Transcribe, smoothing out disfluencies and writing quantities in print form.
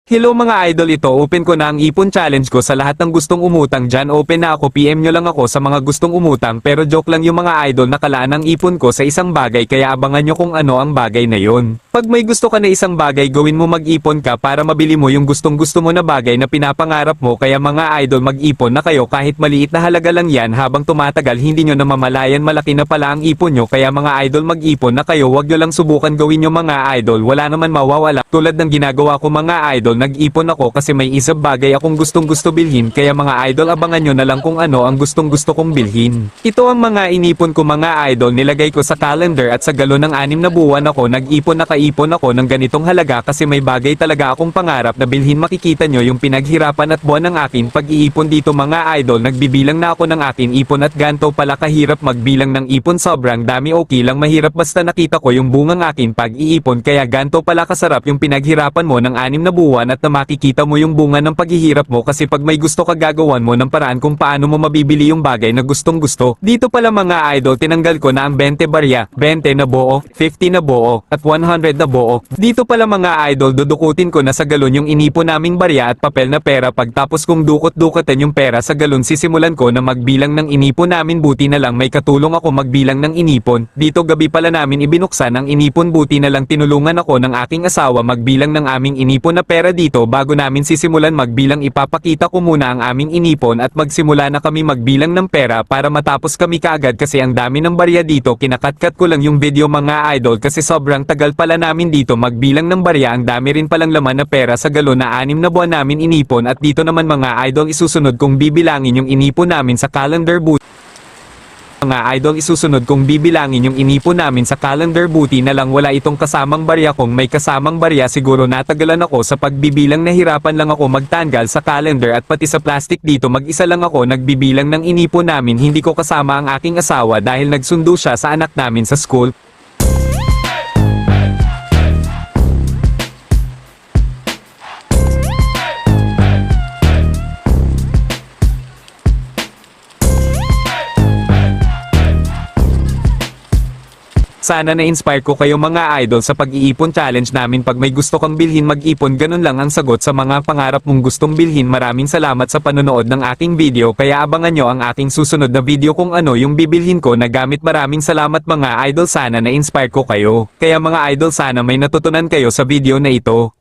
Hello mga idol, ito open ko na ang ipon challenge ko sa lahat ng gustong umutang dyan. Open na ako, PM nyo lang ako sa mga gustong umutang, pero joke lang yung mga idol, nakalaan ang ipon ko sa isang bagay kaya abangan nyo kung ano ang bagay na yon. Pag may gusto ka na isang bagay, gawin mo, mag-ipon ka para mabili mo yung gustong gusto mo na bagay na pinapangarap mo. Kaya mga idol, mag-ipon na kayo kahit maliit na halaga lang yan. Habang tumatagal hindi nyo namamalayan malaki na pala ang ipon nyo. Kaya mga idol, mag-ipon na kayo, wag nyo lang subukan gawin nyo mga idol, wala naman mawawala. Tulad ng ginagawa ko mga idol, nag-ipon ako kasi may isang bagay akong gustong gusto bilhin, kaya mga idol abangan nyo na lang kung ano ang gustong gusto kong bilhin. Ito ang mga inipon ko mga idol, nilagay ko sa calendar at sa galon ng 6 na buwan ako nag-ipon, nakaipon ako ng ganitong halaga kasi may bagay talaga akong pangarap na bilhin. Makikita nyo yung pinaghirapan at buwan ng akin pag-iipon dito mga idol. Nagbibilang na ako ng akin ipon at ganto pala kahirap magbilang ng ipon, sobrang dami. Okay lang, mahirap basta nakita ko yung bungang akin pag-iipon, kaya ganto pala kasarap yung pinaghirapan mo ng 6 na buwan at na makikita mo yung bunga ng paghihirap mo. Kasi pag may gusto ka, gagawan mo ng paraan kung paano mo mabibili yung bagay na gustong gusto. Dito pala mga idol, tinanggal ko na ang 20 barya, 20 na buo, 50 na buo, at 100 na buo. Dito pala mga idol, dudukutin ko na sa galon yung inipon naming barya at papel na pera. Pagtapos kong dukot-dukotan yung pera sa galon, sisimulan ko na magbilang ng inipon namin. Buti na lang may katulong ako magbilang ng inipon. Dito gabi pala namin ibinuksan ang inipon, buti na lang tinulungan ako ng aking asawa magbilang ng aming inipon na pera dito. Bago namin sisimulan magbilang, ipapakita ko muna ang aming inipon at magsimula na kami magbilang ng pera para matapos kami kaagad kasi ang dami ng barya dito. Kinakatkat ko lang yung video mga idol kasi sobrang tagal pala namin dito magbilang ng barya. Ang dami rin palang laman na pera sa galon na 6 na buwan namin inipon. At dito naman mga idol, isusunod kong bibilangin yung inipon namin sa calendar boot. Mga idol, isusunod kong bibilangin yung inipon namin sa calendar. Buti na lang wala itong kasamang barya. Kung may kasamang barya siguro natagalan ako sa pagbibilang. Nahirapan lang ako magtanggal sa calendar at pati sa plastic dito. Mag-isa lang ako nagbibilang ng inipon namin, hindi ko kasama ang aking asawa dahil nagsundo siya sa anak namin sa school. Sana na-inspire ko kayo mga idol sa pag-iipon challenge namin. Pag may gusto kang bilhin, mag-ipon, ganun lang ang sagot sa mga pangarap mong gustong bilhin. Maraming salamat sa panonood ng aking video, kaya abangan nyo ang aking susunod na video kung ano yung bibilhin ko na gamit. Maraming salamat mga idol, sana na-inspire ko kayo. Kaya mga idol, sana may natutunan kayo sa video na ito.